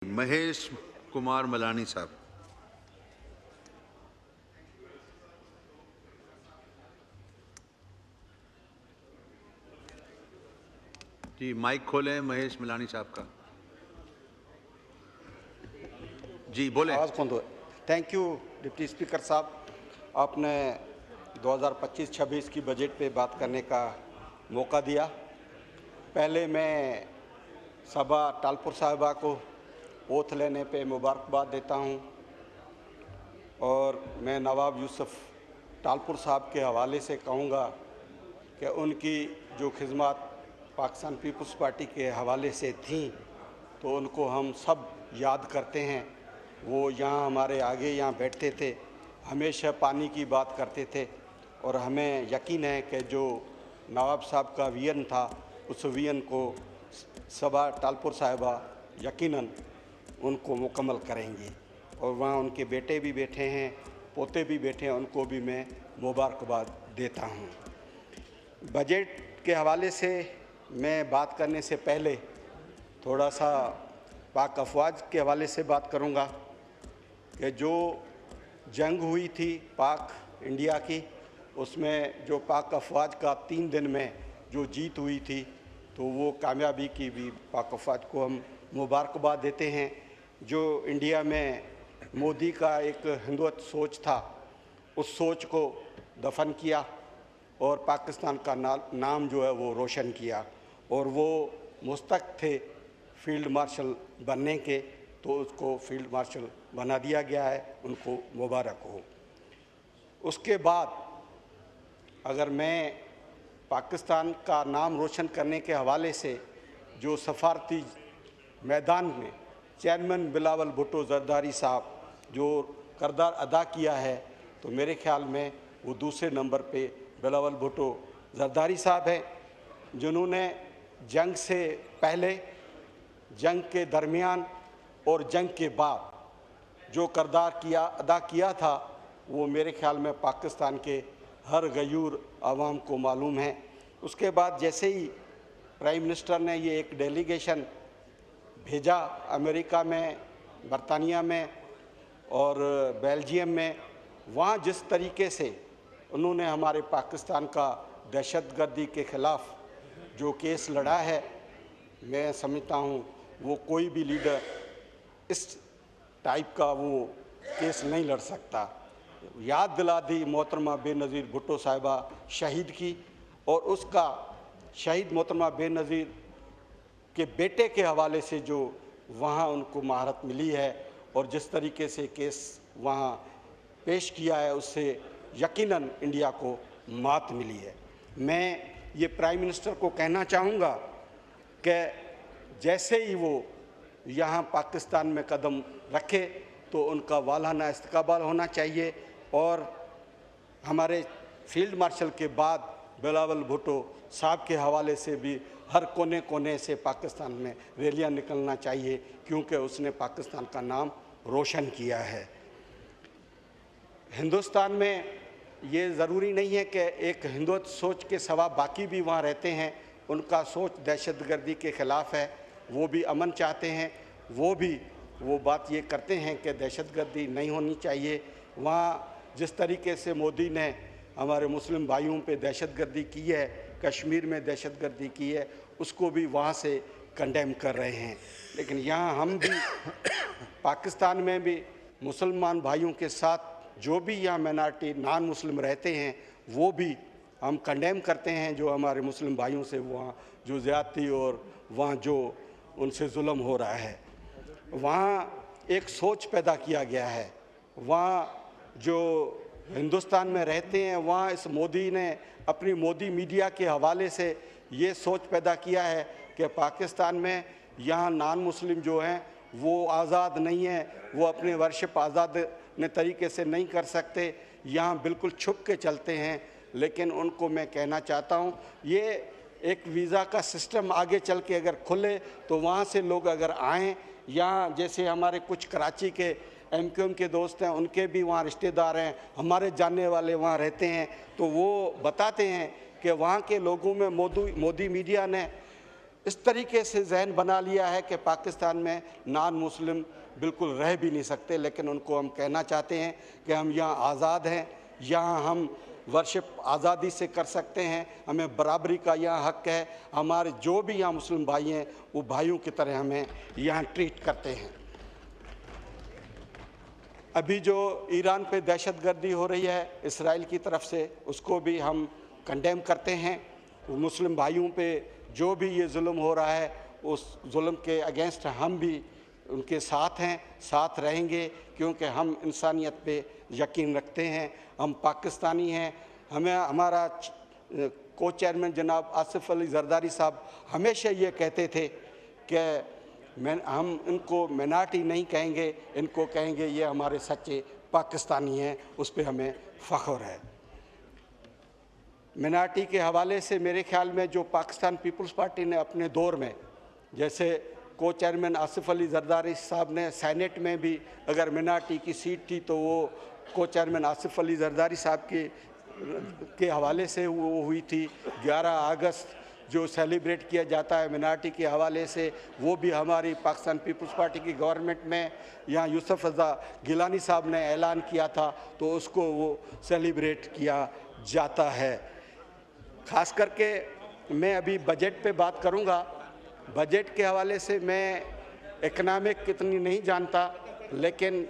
महेश कुमार मलानी साहब। जी माइक खोलें महेश मलानी साहब का। जी बोले। आवाज़ कौन दो। थैंक यू डिप्टी स्पीकर साहब, आपने 2025-26 की बजट पे बात करने का मौका दिया। पहले मैं सभा टालपुर साहिबा को ओथ लेने पे मुबारकबाद देता हूं और मैं नवाब यूसुफ टालपुर साहब के हवाले से कहूँगा कि उनकी जो खिदमत पाकिस्तान पीपल्स पार्टी के हवाले से थी तो उनको हम सब याद करते हैं। वो यहाँ हमारे आगे यहाँ बैठते थे, हमेशा पानी की बात करते थे और हमें यकीन है कि जो नवाब साहब का विजन था उस विजन को सभा टालपुर साहिबा यकीनन उनको मुकम्मल करेंगी। और वहाँ उनके बेटे भी बैठे हैं, पोते भी बैठे हैं, उनको भी मैं मुबारकबाद देता हूँ। बजट के हवाले से मैं बात करने से पहले थोड़ा सा पाक अफवाज के हवाले से बात करूँगा कि जो जंग हुई थी पाक इंडिया की, उसमें जो पाक अफवाज का 3 दिन में जो जीत हुई थी तो वो कामयाबी की भी पाक अफवाज को हम मुबारकबाद देते हैं। जो इंडिया में मोदी का एक हिंदुत्व सोच था, उस सोच को दफन किया और पाकिस्तान का नाम जो है वो रोशन किया और वो मुस्तक थे फील्ड मार्शल बनने के, तो उसको फील्ड मार्शल बना दिया गया है, उनको मुबारक हो। उसके बाद अगर मैं पाकिस्तान का नाम रोशन करने के हवाले से जो सफारती मैदान में चेयरमैन बिलावल भुट्टो जरदारी साहब जो किरदार अदा किया है, तो मेरे ख्याल में वो दूसरे नंबर पे बिलावल भुट्टो जरदारी साहब हैं, जिन्होंने जंग से पहले, जंग के दरमियान और जंग के बाद जो किरदार अदा किया था वो मेरे ख्याल में पाकिस्तान के हर गयूर आवाम को मालूम है। उसके बाद जैसे ही प्राइम मिनिस्टर ने ये एक डेलीगेशन भेजा अमेरिका में, बरतानिया में और बेल्जियम में, वहाँ जिस तरीके से उन्होंने हमारे पाकिस्तान का दहशतगर्दी के ख़िलाफ़ जो केस लड़ा है, मैं समझता हूँ वो कोई भी लीडर इस टाइप का वो केस नहीं लड़ सकता। याद दिला दी मोहतरमा बेनज़ीर भुट्टो साहिबा शहीद की, और उसका शहीद मोहतरमा बेनज़ीर के बेटे के हवाले से जो वहाँ उनको महारत मिली है और जिस तरीके से केस वहाँ पेश किया है, उससे यकीनन इंडिया को मात मिली है। मैं ये प्राइम मिनिस्टर को कहना चाहूँगा कि जैसे ही वो यहाँ पाकिस्तान में कदम रखे तो उनका वालाना इस्तकबाल होना चाहिए और हमारे फील्ड मार्शल के बाद बिलावल भुट्टो साहब के हवाले से भी हर कोने कोने से पाकिस्तान में रैलियाँ निकलना चाहिए, क्योंकि उसने पाकिस्तान का नाम रोशन किया है। हिंदुस्तान में ये ज़रूरी नहीं है कि एक हिंदुत्व सोच के सिवा बाकी भी वहाँ रहते हैं, उनका सोच दहशतगर्दी के ख़िलाफ़ है, वो भी अमन चाहते हैं, वो बात ये करते हैं कि दहशतगर्दी नहीं होनी चाहिए। वहाँ जिस तरीके से मोदी ने हमारे मुस्लिम भाइयों पे दहशतगर्दी की है, कश्मीर में दहशतगर्दी की है, उसको भी वहाँ से कंडेम कर रहे हैं। लेकिन यहाँ हम भी पाकिस्तान में भी मुसलमान भाइयों के साथ जो भी यहाँ माइनॉरिटी नॉन मुस्लिम रहते हैं वो भी हम कंडेम करते हैं, जो हमारे मुस्लिम भाइयों से वहाँ जो ज़्यादती और वहाँ जो उनसे जुल्म हो रहा है। वहाँ एक सोच पैदा किया गया है, वहाँ जो हिंदुस्तान में रहते हैं वहाँ इस मोदी ने अपनी मोदी मीडिया के हवाले से ये सोच पैदा किया है कि पाकिस्तान में यहाँ नॉन मुस्लिम जो हैं वो आज़ाद नहीं हैं, वो अपने वर्शिप आज़ाद ने तरीके से नहीं कर सकते, यहाँ बिल्कुल छुप के चलते हैं। लेकिन उनको मैं कहना चाहता हूँ, ये एक वीज़ा का सिस्टम आगे चल के अगर खुले तो वहाँ से लोग अगर आएँ, यहाँ जैसे हमारे कुछ कराची के MQM के दोस्त हैं, उनके भी वहाँ रिश्तेदार हैं, हमारे जानने वाले वहाँ रहते हैं, तो वो बताते हैं कि वहाँ के लोगों में मोदी मीडिया ने इस तरीके से जहन बना लिया है कि पाकिस्तान में नॉन मुस्लिम बिल्कुल रह भी नहीं सकते। लेकिन उनको हम कहना चाहते हैं कि हम यहाँ आज़ाद हैं, यहाँ हम वर्शिप आज़ादी से कर सकते हैं, हमें बराबरी का यहाँ हक़ है। हमारे जो भी यहाँ मुस्लिम भाई हैं वो भाइयों की तरह हमें यहाँ ट्रीट करते हैं। अभी जो ईरान पे दहशतगर्दी हो रही है इसराइल की तरफ से, उसको भी हम कंडेम करते हैं। मुस्लिम भाइयों पे जो भी ये जुल्म हो रहा है उस जुल्म के अगेंस्ट हम भी उनके साथ हैं, साथ रहेंगे, क्योंकि हम इंसानियत पे यकीन रखते हैं। हम पाकिस्तानी हैं। हमें हमारा को चेयरमैन जनाब आसिफ अली जरदारी साहब हमेशा ये कहते थे कि हम इनको मिनाटी नहीं कहेंगे, इनको कहेंगे ये हमारे सच्चे पाकिस्तानी हैं। उस पर हमें फ़ख्र है। मिनाटी के हवाले से मेरे ख्याल में जो पाकिस्तान पीपल्स पार्टी ने अपने दौर में, जैसे को चेयरमैन आसिफ अली जरदारी साहब ने सेनेट में भी अगर मिनाटी की सीट थी तो वो को चेयरमैन आसिफ अली जरदारी साहब के हवाले से वो हुई थी। 11 अगस्त जो सेलिब्रेट किया जाता है मिनाटी के हवाले से, वो भी हमारी पाकिस्तान पीपल्स पार्टी की गवर्नमेंट में यहाँ यूसुफ रज़ा गिलानी साहब ने ऐलान किया था, तो उसको वो सेलिब्रेट किया जाता है। ख़ास करके मैं अभी बजट पे बात करूँगा। बजट के हवाले से मैं इकनॉमिक कितनी नहीं जानता, लेकिन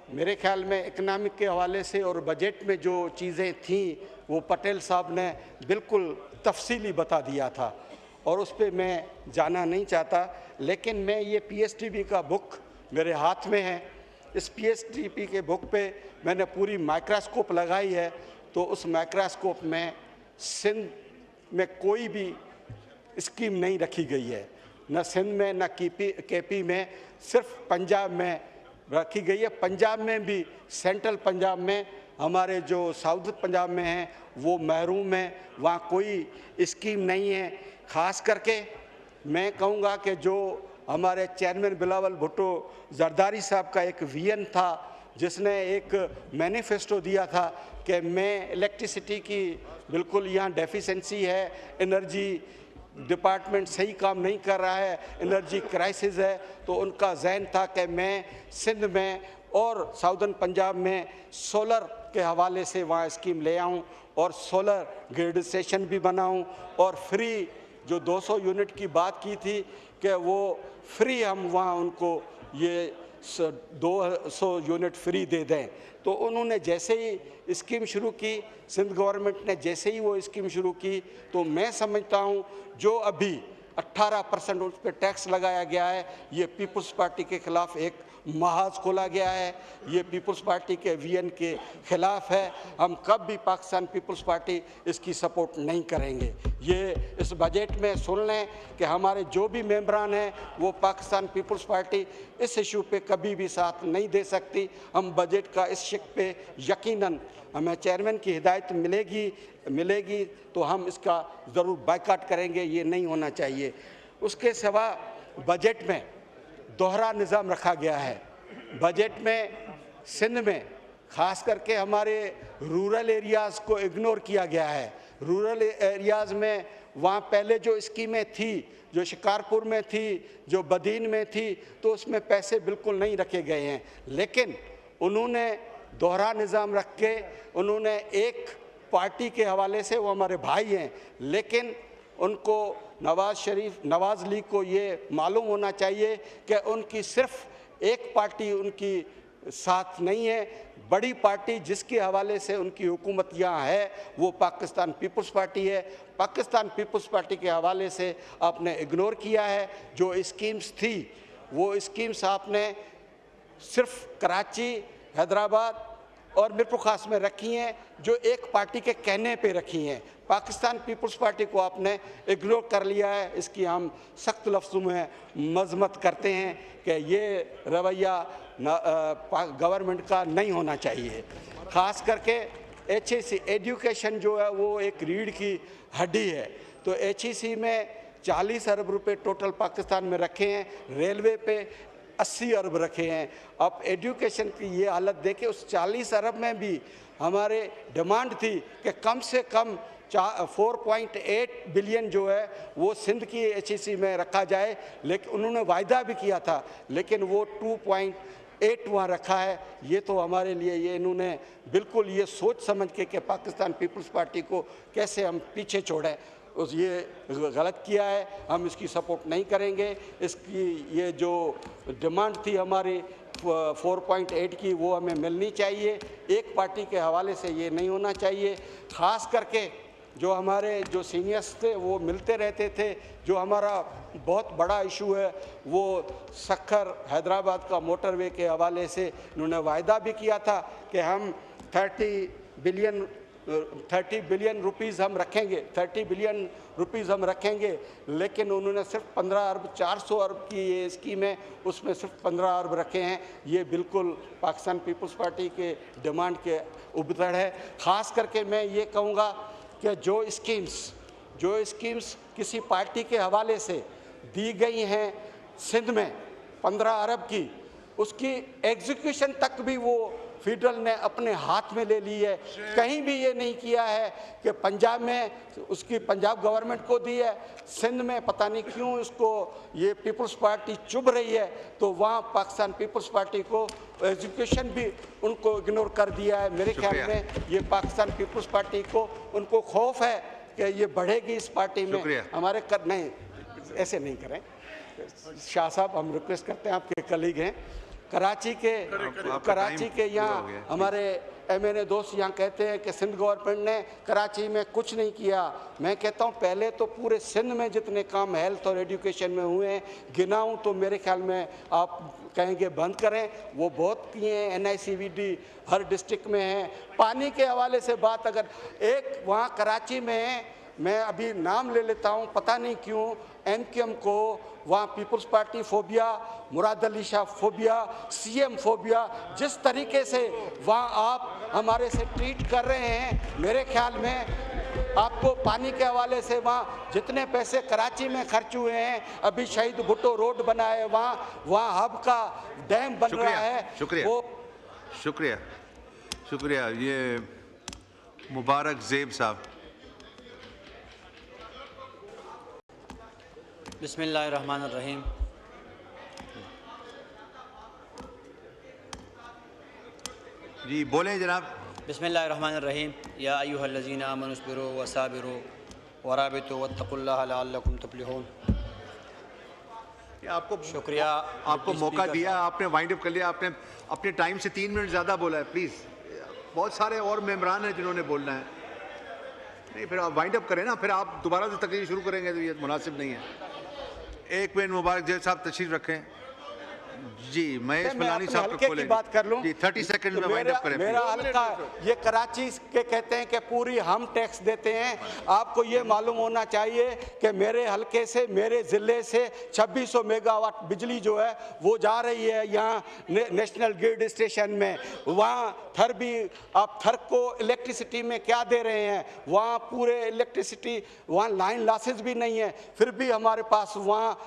मेरे ख्याल में इकनॉमिक के हवाले से और बजट में जो चीज़ें थीं वो पटेल साहब ने बिल्कुल तफसीली बता दिया था और उस पर मैं जाना नहीं चाहता। लेकिन मैं ये पीएसटीपी का बुक मेरे हाथ में है। इस पीएसटीपी के बुक पे मैंने पूरी माइक्रोस्कोप लगाई है, तो उस माइक्रोस्कोप में सिंध में कोई भी स्कीम नहीं रखी गई है, न सिंध में न केपी में, सिर्फ पंजाब में रखी गई है। पंजाब में भी सेंट्रल पंजाब में, हमारे जो साउथ पंजाब में हैं वो महरूम है, वहाँ कोई स्कीम नहीं है। ख़ास करके मैं कहूँगा कि जो हमारे चेयरमैन बिलावल भुट्टो जरदारी साहब का एक विजन था, जिसने एक मैनिफेस्टो दिया था कि मैं इलेक्ट्रिसिटी की बिल्कुल यहाँ डेफिशिएंसी है, एनर्जी डिपार्टमेंट सही काम नहीं कर रहा है, एनर्जी क्राइसिस है, तो उनका जहन था कि मैं सिंध में और साउदर्न पंजाब में सोलर के हवाले से वहाँ स्कीम ले आऊँ और सोलर ग्रिड स्टेशन भी बनाऊँ और फ्री जो 200 यूनिट की बात की थी कि वो फ्री हम वहाँ उनको ये 200 यूनिट फ्री दे दें। तो उन्होंने जैसे ही स्कीम शुरू की, सिंध गवर्नमेंट ने जैसे ही वो स्कीम शुरू की, तो मैं समझता हूँ जो अभी 18% उस पर टैक्स लगाया गया है, ये पीपल्स पार्टी के ख़िलाफ़ एक महाज खोला गया है, ये पीपल्स पार्टी के विजन के ख़िलाफ़ है। हम कब भी पाकिस्तान पीपल्स पार्टी इसकी सपोर्ट नहीं करेंगे। ये इस बजट में सुन लें कि हमारे जो भी मेंबरान हैं वो पाकिस्तान पीपल्स पार्टी इस इशू पे कभी भी साथ नहीं दे सकती। हम बजट का इस शिक पे यकीनन हमें चेयरमैन की हिदायत मिलेगी तो हम इसका ज़रूर बायकॉट करेंगे। ये नहीं होना चाहिए। उसके सिवा बजट में दोहरा निज़ाम रखा गया है। बजट में सिंध में ख़ास करके हमारे रूरल एरियाज़ को इग्नोर किया गया है। रूरल एरियाज़ में वहाँ पहले जो स्कीमें थी, जो शिकारपुर में थी, जो बदीन में थी, तो उसमें पैसे बिल्कुल नहीं रखे गए हैं। लेकिन उन्होंने दोहरा निज़ाम रख के उन्होंने एक पार्टी के हवाले से, वो हमारे भाई हैं, लेकिन उनको नवाज़ लीग को ये मालूम होना चाहिए कि उनकी सिर्फ एक पार्टी उनकी साथ नहीं है। बड़ी पार्टी जिसके हवाले से उनकी हुकूमत यहाँ है वो पाकिस्तान पीपल्स पार्टी है। पाकिस्तान पीपल्स पार्टी के हवाले से आपने इग्नोर किया है। जो स्कीम्स थी वो स्कीम्स आपने सिर्फ कराची, हैदराबाद और मिरपुर खास में रखी हैं, जो एक पार्टी के कहने पे रखी हैं। पाकिस्तान पीपल्स पार्टी को आपने इग्नोर कर लिया है। इसकी हम सख्त लफ्ज़ों में मज़म्मत करते हैं कि ये रवैया गवर्नमेंट का नहीं होना चाहिए। ख़ास करके HEC एजुकेशन जो है वो एक रीढ़ की हड्डी है। तो HEC में 40 अरब रुपए टोटल पाकिस्तान में रखे हैं, रेलवे पे 80 अरब रखे हैं। अब एजुकेशन की ये हालत देखे, उस 40 अरब में भी हमारे डिमांड थी कि कम से कम 4.8 बिलियन जो है वो सिंध की HEC में रखा जाए, लेकिन उन्होंने वायदा भी किया था, लेकिन वो 2.8 वहाँ रखा है। ये तो हमारे लिए ये इन्होंने बिल्कुल ये सोच समझ के पाकिस्तान पीपल्स पार्टी को कैसे हम पीछे छोड़ें, उस ये गलत किया है। हम इसकी सपोर्ट नहीं करेंगे। इसकी ये जो डिमांड थी हमारी 4.8 की, वो हमें मिलनी चाहिए। एक पार्टी के हवाले से ये नहीं होना चाहिए। ख़ास करके जो हमारे जो सीनियर्स थे वो मिलते रहते थे। जो हमारा बहुत बड़ा इशू है वो सक्खर हैदराबाद का मोटरवे के हवाले से इन्होंने वायदा भी किया था कि हम 30 बिलियन रुपीज़ हम रखेंगे, 30 बिलियन रुपीज़ हम रखेंगे, लेकिन उन्होंने सिर्फ 15 अरब 400 अरब की ये स्कीम है, उसमें सिर्फ 15 अरब रखे हैं। ये बिल्कुल पाकिस्तान पीपल्स पार्टी के डिमांड के उबतड़ है। ख़ास करके मैं ये कहूँगा कि जो स्कीम्स किसी पार्टी के हवाले से दी गई हैं सिंध में 15 अरब की, उसकी एग्जीक्यूशन तक भी वो फेडरल ने अपने हाथ में ले ली है। कहीं भी ये नहीं किया है कि पंजाब में उसकी पंजाब गवर्नमेंट को दी है, सिंध में पता नहीं क्यों उसको ये पीपल्स पार्टी चुभ रही है, तो वहाँ पाकिस्तान पीपल्स पार्टी को एजुकेशन भी उनको इग्नोर कर दिया है। मेरे ख्याल में ये पाकिस्तान पीपल्स पार्टी को उनको खौफ है कि ये बढ़ेगी इस पार्टी में हमारे नहीं, ऐसे नहीं करें। शाह साहब, हम रिक्वेस्ट करते हैं, आपके कलीग हैं कराची के यहाँ हमारे MNA दोस्त यहाँ कहते हैं कि सिंध गवर्नमेंट ने कराची में कुछ नहीं किया। मैं कहता हूँ पहले तो पूरे सिंध में जितने काम हेल्थ और एजुकेशन में हुए हैं गिनाऊँ तो मेरे ख्याल में आप कहेंगे बंद करें, वो बहुत किए हैं। NICVD हर डिस्ट्रिक्ट में है। पानी के हवाले से बात अगर एक वहाँ कराची में है, मैं अभी नाम ले लेता हूँ, पता नहीं क्यों MQM को वहाँ Peoples Party phobia, Murad Ali Shah phobia, CM phobia, जिस तरीके से वहाँ आप हमारे से ट्रीट कर रहे हैं, मेरे ख्याल में आपको पानी के हवाले से वहाँ जितने पैसे कराची में खर्च हुए हैं, अभी शहीद भुट्टो रोड बना है, वहाँ हब का डैम बन रहा है। शुक्रिया। ये मुबारक ज़ेब साहब। बिस्मिल्लाहिर्रहमानिर्रहीम। जी बोलें जनाब। बिस्मिल्लाहिर्रहमानिर्रहीम। या अय्युहल्लज़ीना आमनुस्बिरू वसाबिरू वराबितू वत्तकुल्लाह लअल्लकुम तुफ्लिहून। आपको शुक्रिया, आपको मौका दिया, आपने वाइंड अप कर लिया, आपने अपने टाइम से 3 मिनट ज़्यादा बोला है। प्लीज़, बहुत सारे और मेंबरान हैं जिन्होंने बोलना है। नहीं, फिर आप वाइंड अप करें ना, फिर आप दोबारा से तकरीर शुरू करेंगे तो ये मुनासिब नहीं है। एक मिनट, मुबारक जेब साहब तशरीफ रखें। जी, महेश मिलानी साहब को खोलेंगे। बात कर लूं जी, 30 सेकंड में वाइंड अप करें। मेरा हल्का ये कराची के कहते हैं कि पूरी हम टैक्स देते हैं। आपको ये मालूम होना चाहिए कि मेरे हल्के से, मेरे ज़िले से 2600 मेगावाट बिजली जो है वो जा रही है यहाँ नेशनल ग्रिड स्टेशन में। वहाँ थर भी, आप थर को इलेक्ट्रिसिटी में क्या दे रहे हैं, वहाँ पूरे इलेक्ट्रिसिटी, वहाँ लाइन लॉसेस भी नहीं है, फिर भी हमारे पास वहाँ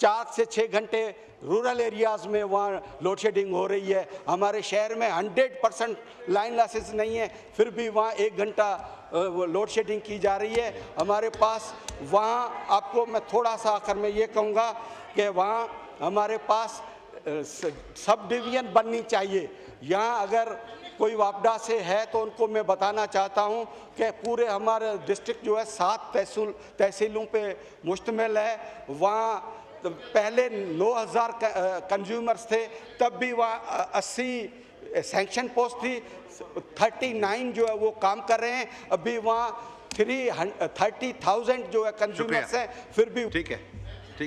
4 से 6 घंटे रूरल एरियाज़ में वहाँ लोड शेडिंग हो रही है। हमारे शहर में 100% लाइन लॉसेस नहीं है, फिर भी वहाँ 1 घंटा लोड शेडिंग की जा रही है। हमारे पास वहाँ, आपको मैं थोड़ा सा आखिर में ये कहूँगा कि वहाँ हमारे पास सब डिवीज़न बननी चाहिए। यहाँ अगर कोई वापडा से है तो उनको मैं बताना चाहता हूँ कि पूरे हमारे डिस्ट्रिक्ट जो है 7 तहसीलों पे मुश्तमिल है। वहाँ पहले 9000 कंज्यूमर्स थे, तब भी वहाँ 80 सैंक्शन पोस्ट थी, 39 जो है वो काम कर रहे हैं। अभी वहाँ 30,000 जो है कंज्यूमर्स हैं, फिर भी ठीक है।